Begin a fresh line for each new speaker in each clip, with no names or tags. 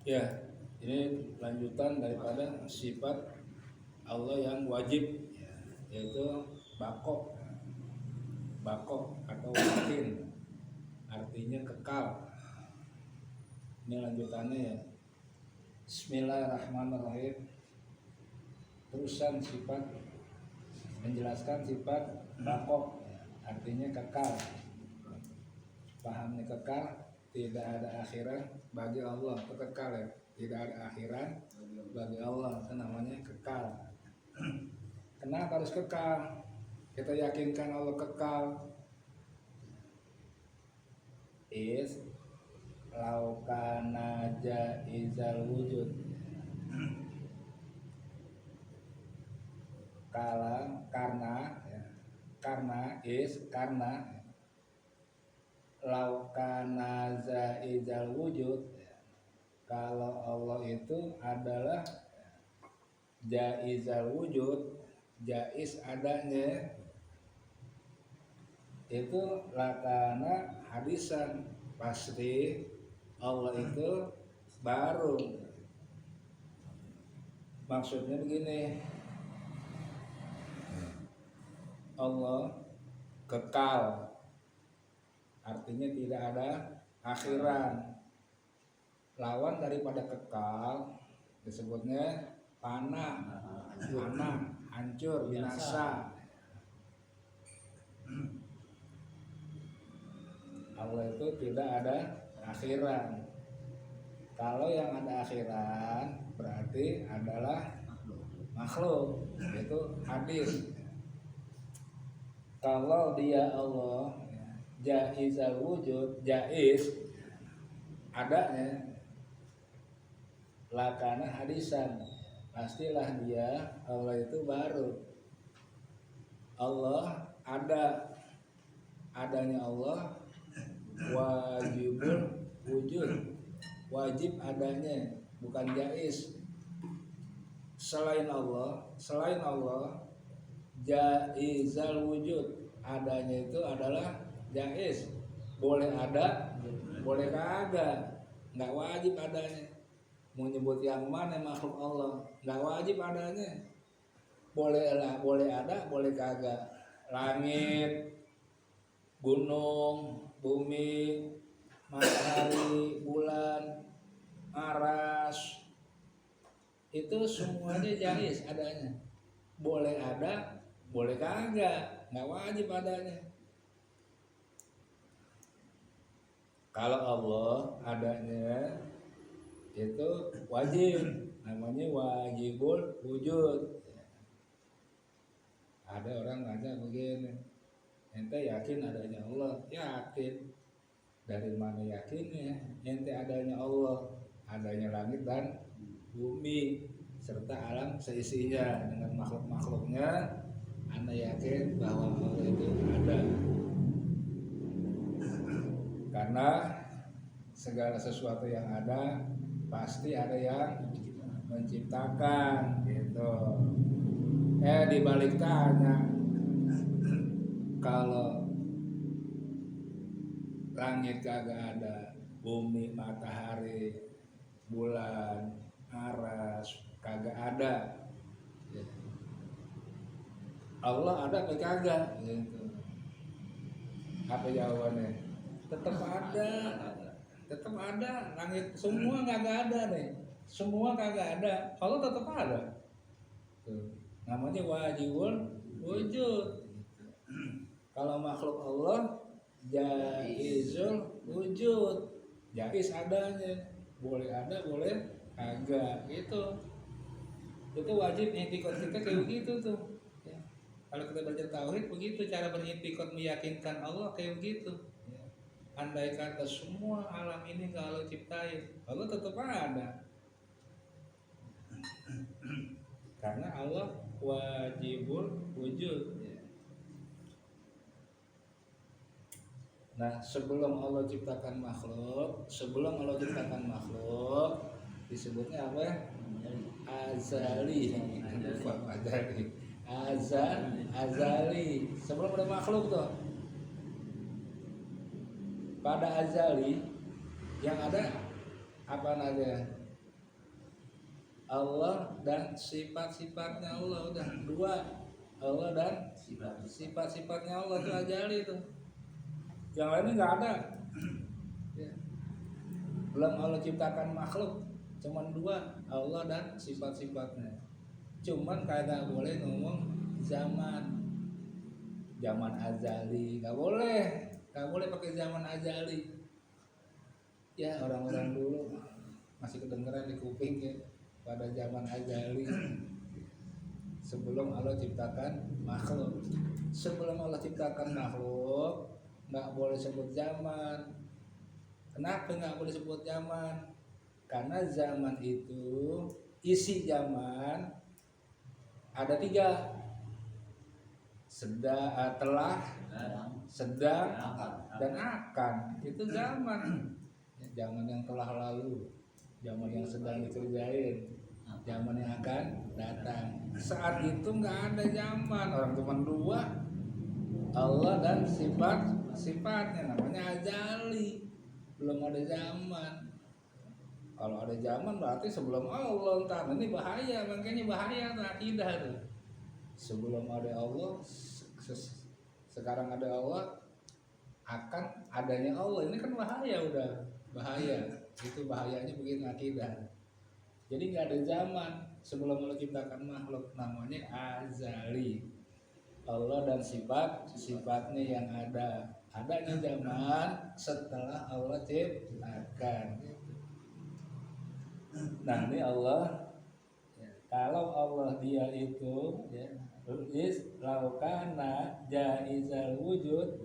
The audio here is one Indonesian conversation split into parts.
Ya, ini lanjutan daripada sifat Allah yang wajib, yaitu bakok, bakok atau wakin, artinya kekal. Ini lanjutannya ya. Bismillahirrahmanirrahim. Terusan sifat menjelaskan sifat bakok, artinya kekal. Pahamnya kekal, tidak ada akhirat bagi Allah, itu kekal ya. Tidak ada akhirat bagi Allah, itu namanya kekal. Kenapa harus kekal? Kita yakinkan Allah kekal. Is laukana jaizal wujud. Karena laukana jaizal wujud, kalau Allah itu adalah jaizal wujud, jaiz adanya, itu lakana hadisan, pasti Allah itu baru. Maksudnya begini, Allah kekal, artinya tidak ada akhiran. Lawan daripada kekal disebutnya fana, hancur, binasa. Allah itu tidak ada akhiran. Kalau yang ada akhiran berarti adalah makhluk, itu hadis. Kalau dia Allah jaizal wujud, jaiz adanya, lakana hadisan, pastilah dia Allah itu baru. Allah ada, adanya Allah wajibul wujud, wajib adanya, bukan jaiz. Selain Allah jaizal wujud, adanya itu adalah jaiz, boleh ada boleh kagak, nggak wajib adanya. Mau nyebut yang mana makhluk Allah, nggak wajib adanya, boleh lah, boleh ada boleh kagak. Langit, gunung, bumi, matahari, bulan, aras, itu semuanya jaiz adanya, boleh ada boleh kagak, nggak wajib adanya. Kalau Allah adanya itu wajib, namanya wajibul wujud. Ada orang nanya begini, ente yakin adanya Allah? Yakin. Dari mana yakinnya? Ente adanya Allah, adanya langit dan bumi serta alam seisinya dengan makhluk-makhluknya. Anda yakin bahwa Allah itu ada, karena segala sesuatu yang ada pasti ada yang menciptakan gitu. Dibalik tanya, kalau langit kagak ada, bumi, matahari, bulan, aras kagak ada, Allah ada apa kagak gitu. Apa jawabannya? Tetap ada. Langit semua kagak ada nih, semua kagak ada, Allah tetap ada. Tuh, namanya wajibul wujud. Kalau makhluk Allah jaizul wujud, jaiz adanya, boleh ada boleh kagak gitu. Itu wajib i'tiqad kita kayak begitu tuh. Kalau kita belajar tauhid begitu, cara beriktikad meyakinkan Allah kayak begitu. Andai kata semua alam ini nggak Allah ciptain, Allah tetap ada. Karena Allah wajibul wujud. Nah, sebelum Allah ciptakan makhluk, disebutnya apa? Azali. Azali, sebelum ada makhluk tuh. Pada azali yang ada apa aja? Allah dan sifat-sifatnya Allah, udah dua. Allah dan sifat-sifatnya Allah itu ajali itu. Yang lainnya nggak ada. Ya. Belum Allah ciptakan makhluk, cuman dua, Allah dan sifat-sifatnya. Cuman kagak boleh ngomong zaman azali, nggak boleh pakai zaman azali. Ya orang-orang dulu masih kedengeran di kuping ya, pada zaman azali sebelum Allah ciptakan makhluk. Sebelum Allah ciptakan makhluk nggak boleh sebut zaman. Kenapa nggak boleh sebut zaman? Karena zaman itu, isi zaman ada tiga: telah, sedang, dan akan. Itu zaman. Zaman yang telah lalu, zaman yang sedang dikerjain, zaman yang akan datang. Saat itu nggak ada zaman, orang cuma dua, Allah dan sifatnya, namanya ajali. Belum ada zaman. Kalau ada zaman berarti sebelum Allah. Entar ini bahaya, makanya bahaya tuh akidah tuh. Sebelum ada Allah, sekarang ada Allah, akan adanya Allah, ini kan bahaya, udah bahaya. Itu bahayanya begini akidah. Jadi nggak ada zaman sebelum Allah ciptakan makhluk, namanya azali. Allah dan sifatnya yang ada. Adanya zaman setelah Allah ciptakan. Nah ini Allah, kalau Allah dia itu ya, laukana jaizal wujud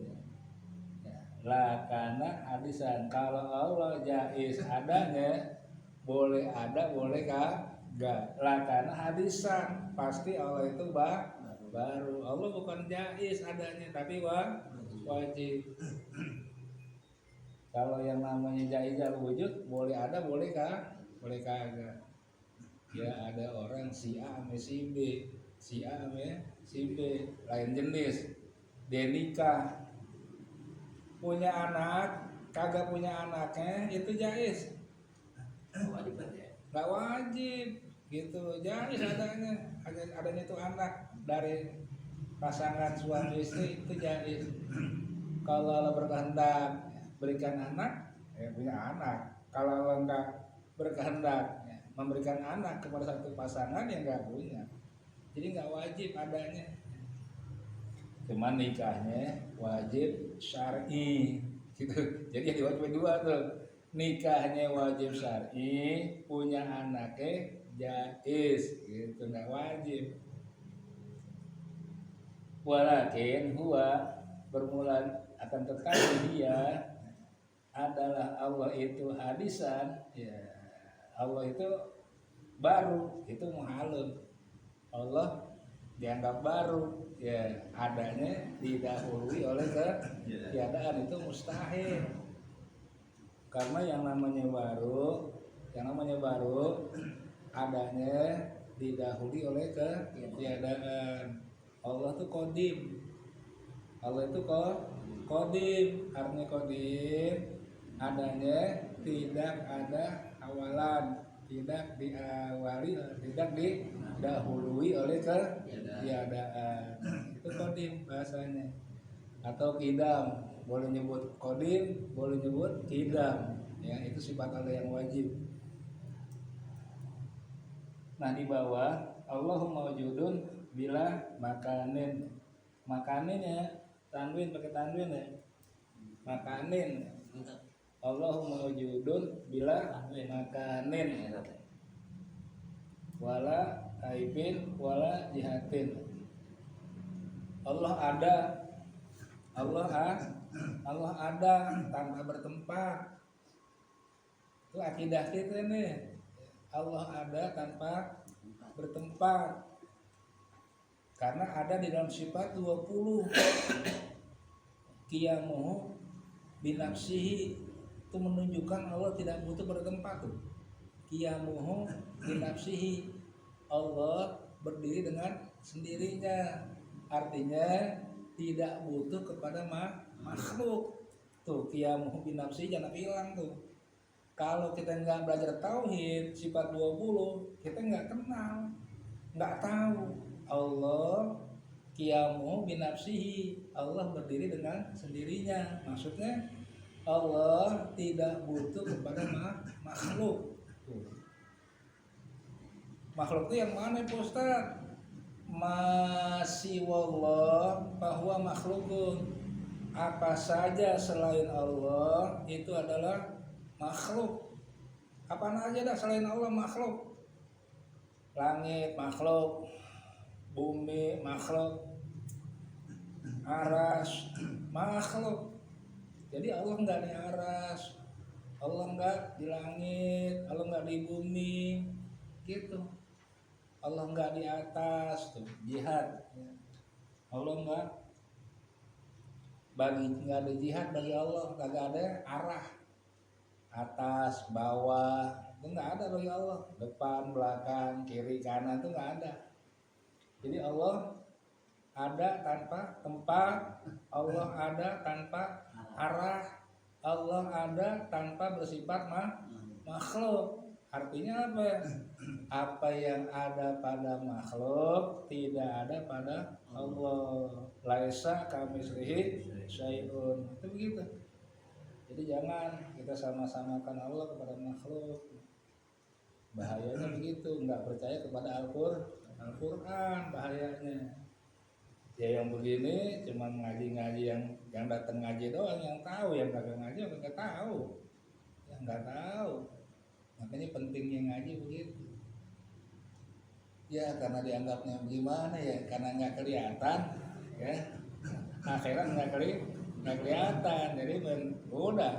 ya, lakana hadisan. Kalau Allah jaiz adanya, boleh ada boleh kagak, lakana hadisan. Pasti Allah itu baru. Allah bukan jaiz adanya, tapi wajib. Kalau yang namanya jaizal wujud, boleh ada boleh kagak. Ya ada orang si A sama si B, si A sama si B, lain jenis. Dia nikah, punya anak, kagak punya anaknya, itu jaiz. Nggak wajib gitu, jaiz adanya itu anak dari pasangan suami istri, itu jaiz. Kalau Allah berkehendak berikan anak, ya punya anak. Kalau Allah enggak berkehendak memberikan anak kepada satu pasangan, yang enggak punya. Jadi enggak wajib adanya. Cuman nikahnya wajib syar'i gitu. Jadi wajib dua tuh. Nikahnya wajib syar'i, punya anaknya jaiz gitu, enggak wajib. Walakin huwa, bermula akan tetapi dia adalah Allah itu hadisan ya. Allah itu baru, itu muhalun. Allah dianggap baru ya, adanya didahului oleh ketiadaan, itu mustahil. Karena yang namanya baru adanya didahului oleh ketiadaan. Allah itu qadim. Allah itu qadim, artinya qadim adanya tidak ada awalan, tidak diawali, tidak didahului oleh ketiadaan. Itu qadim bahasanya. Atau qidam, boleh nyebut qadim, boleh nyebut qidam. Ya, itu sifat Allah yang wajib. Nah, di bawah Allahu mawjudun bila makanin. Makaninnya tanwin, pakai tanwin ya. Makanin. Allahu mawjudun bila makanin. Wala kaifin wala jihatin. Allah ada tanpa bertempat. Itu akidah kita nih. Allah ada tanpa bertempat. Karena ada di dalam sifat 20. Qiyamuhu binafsihi, itu menunjukkan Allah tidak butuh bertempat tuh. Qiyamuhu binafsihi, Allah berdiri dengan sendirinya. Artinya tidak butuh kepada makhluk. Tuh qiyamuhu binafsihi jangan hilang tuh. Kalau kita nggak belajar tauhid sifat 20, kita nggak kenal, nggak tahu Allah qiyamu binafsihi, Allah berdiri dengan sendirinya. Maksudnya Allah tidak butuh kepada makhluk. Makhluk itu yang mana Pak Ustaz? Masih wallah bahwa makhlukun, apa saja selain Allah itu adalah makhluk. Apa aja dah selain Allah makhluk. Langit makhluk, bumi makhluk, aras makhluk. Jadi Allah enggak di aras, Allah enggak di langit, Allah enggak di bumi, gitu. Allah enggak di atas, tuh jihad. Allah enggak ada jihad bagi Allah, enggak ada arah atas bawah, itu enggak ada bagi Allah. Depan belakang kiri kanan itu enggak ada. Jadi Allah ada tanpa tempat, Allah ada tanpa arah, Allah ada tanpa bersifat makhluk. Artinya apa? Apa yang ada pada makhluk tidak ada pada Allah. Laisa kamitslihi syai'un. Itu begitu. Jadi jangan kita sama-samakan Allah kepada makhluk. Bahayanya begitu, enggak percaya kepada Al-Qur'an, bahayanya. Ya yang begini cuma ngaji-ngaji yang datang ngaji doang yang tahu, yang kagak ngaji enggak tahu. Yang enggak tahu. Makanya pentingnya ngaji begitu. Ya karena dianggapnya gimana ya, karena nggak kelihatan, ya akhirat nggak kelihatan, jadi udah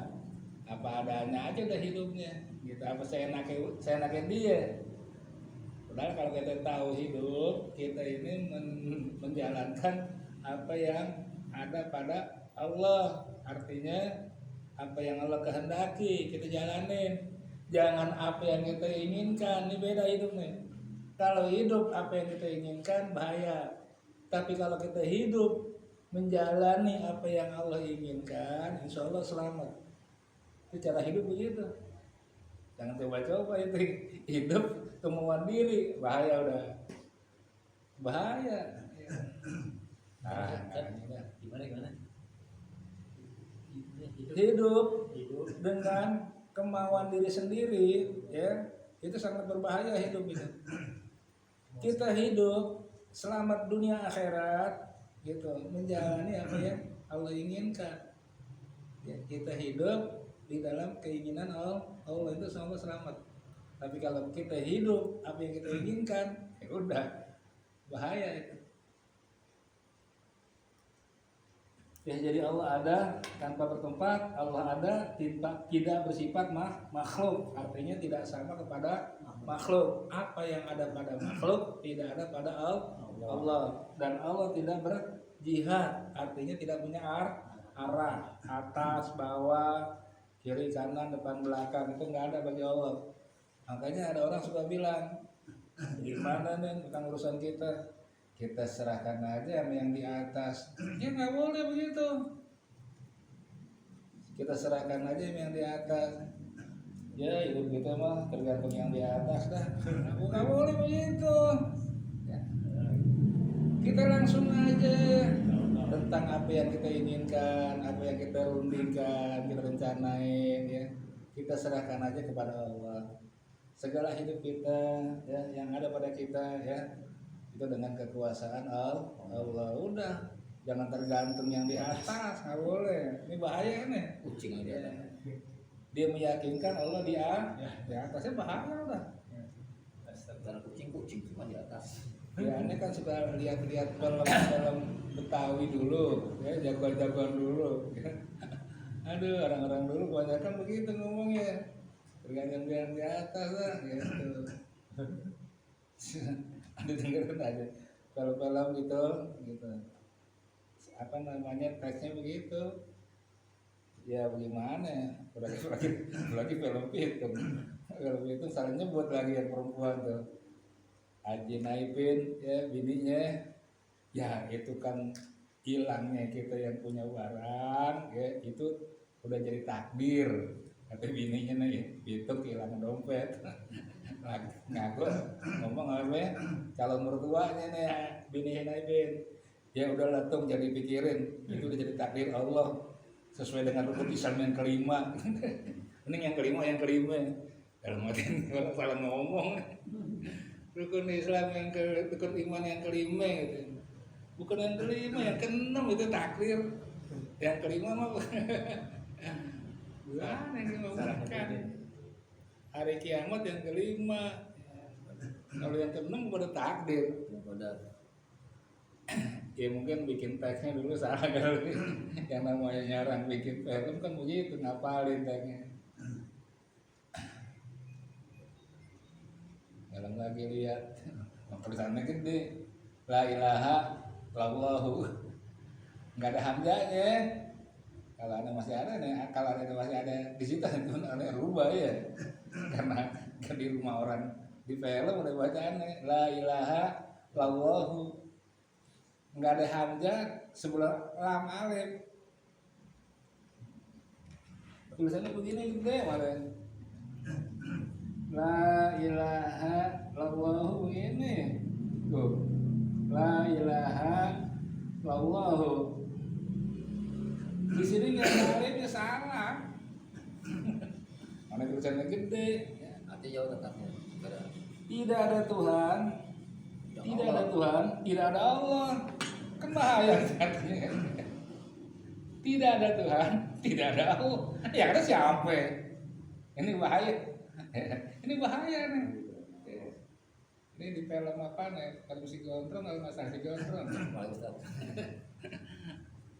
apa adanya aja udah hidupnya. Gitu apa saya nakin dia. Padahal kalau kita tahu hidup, kita ini menjalankan apa yang ada pada Allah. Artinya apa yang Allah kehendaki kita jalanin. Jangan apa yang kita inginkan, ini beda hidupnya. Kalau hidup apa yang kita inginkan bahaya. Tapi kalau kita hidup menjalani apa yang Allah inginkan, insya Allah selamat. Itu cara hidup begitu. Jangan coba-coba itu hidup kemauan diri, bahaya udah. Bahaya. Gimana? Hidup dengan kemauan diri sendiri, ya itu sangat berbahaya hidup itu. Kita hidup selamat dunia akhirat, gitu, menjalani apa yang Allah inginkan. Ya, kita hidup di dalam keinginan Allah itu semua selamat. Tapi kalau kita hidup apa yang kita inginkan, ya udah bahaya itu. Ya, jadi Allah ada tanpa bertempat, Allah ada tidak bersifat makhluk, artinya tidak sama kepada makhluk. Apa yang ada pada makhluk tidak ada pada Allah. Dan Allah tidak berjihad, artinya tidak punya arah atas, bawah, kiri, kanan, depan, belakang, itu nggak ada bagi Allah. Makanya ada orang suka bilang, gimana nih tentang urusan kita serahkan aja sama yang di atas. Ya nggak boleh begitu. Kita serahkan aja sama yang di atas. Ya hidup kita mah tergantung yang di atas dah. Nggak boleh begitu. Ya. Kita langsung aja tentang apa yang kita inginkan, apa yang kita rundingkan, kita rencanain, ya kita serahkan aja kepada Allah. Segala hidup kita, ya yang ada pada kita, ya itu dengan kekuasaan Allah. Udah, jangan tergantung yang di atas, nggak boleh. Ini bahaya nih. Kucing aja. Dia meyakinkan Allah di atasnya bahaya udah.
Karena kucing cuma di atas.
Ya, ini kan suka lihat-lihat film Betawi dulu, ya jagoan-jagoan dulu. Aduh, orang-orang dulu kebanyakan begitu ngomongnya, tergantung yang di atas lah, gitu. Dengerin aja film-film gitu. Apa namanya, teksnya begitu. Ya bagaimana? Lagi film itu salah nyebut lagi yang perempuan tuh. Haji Naipin, ya bininya, ya itu kan hilangnya kita yang punya barang, ya itu udah jadi takdir. kata bininya nih itu kehilangan dompet ngaku ngomong apa calon mertuanya nih bininya Ben ya udah latung jadi pikirin itu udah jadi takdir Allah sesuai dengan rukun Islam yang kelima ini yang kelima dalam arti kalau salah ngomong rukun Islam yang rukun iman yang kelima gitu. Bukan yang kelima, yang keenam itu takdir. Yang kelima mah bukan yang ngomongkan. Hari kiamat yang kelima. Kalau yang keenam pada takdir. Ya mungkin bikin teksnya dulu salah kali. Yang namanya nyarang bikin film kan begitu ngapalin teksnya. Dalam lagi lihat tulisannya gede, la ilaha illallah, nggak ada hamzahnya. Kalau ada masih ada nih, kalau ada masih ada di situ itu ada rubah ya, karena di rumah orang di film udah bacaannya la ilaha illallah, nggak ada hamzah sebelah lam alif. Tulisannya begini gede kemarin. La ilaha illallah ini tuh la ilaha illallah di sini nggak ada alifnya salah mana tulisannya gede
Nanti jauh letaknya.
tidak ada Tuhan tidak ada Allah kan bahaya artinya tidak ada Tuhan tidak ada Allah ya ada siapa ini bahaya ini bahaya nih. Ini di film apa nih? Kalau si gondrong kalau masalah si gondrong.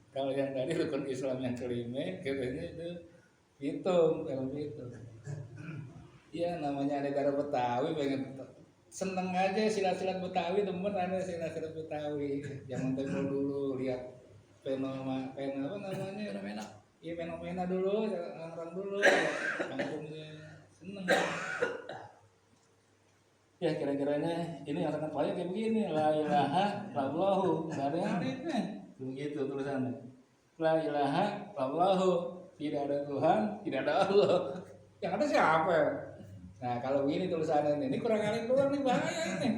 Kalau yang tadi rukun Islam yang kelima, katanya itu hitung film itu. Iya namanya negara Betawi pengen seneng aja silat-silat Betawi temen ada silat-silat Betawi. Jangan tempo dulu lihat fenomena apa namanya?
Fenomena.
Iya fenomena dulu, orang dulu. Kampungnya seneng. Ya kira-kiranya ini yang sangat banyak kayak begini la ilaha illallah nggak ada yang alifnya begitu tulisannya la ilaha illallah tidak ada Tuhan tidak ada Allah yang ada siapa nah kalau begini tulisannya ini kurang alif doang nih bahaya ini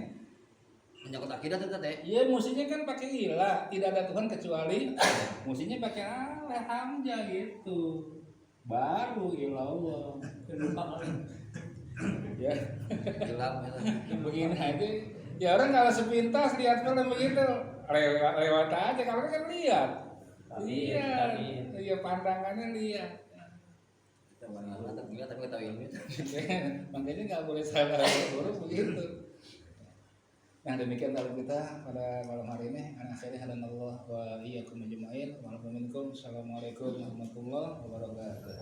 Menyangkut akidah tuh teh.
iya musinya kan pakai ilah tidak ada Tuhan kecuali musinya pakai Allah hamzah gitu baru ilallah ya
Hilang
begini aja ya orang kalau sepintas lihat film begitu lewat aja kalau kan lihat iya pandangannya lihat
Kita mantap juga tapi kita tahu ilmu.
makanya nggak boleh salah buruk begitu nah demikian kalau kita pada malam hari ini anak saya hadanallah wa iyyakum ajmain wa assalamualaikum warahmatullahi wabarakatuh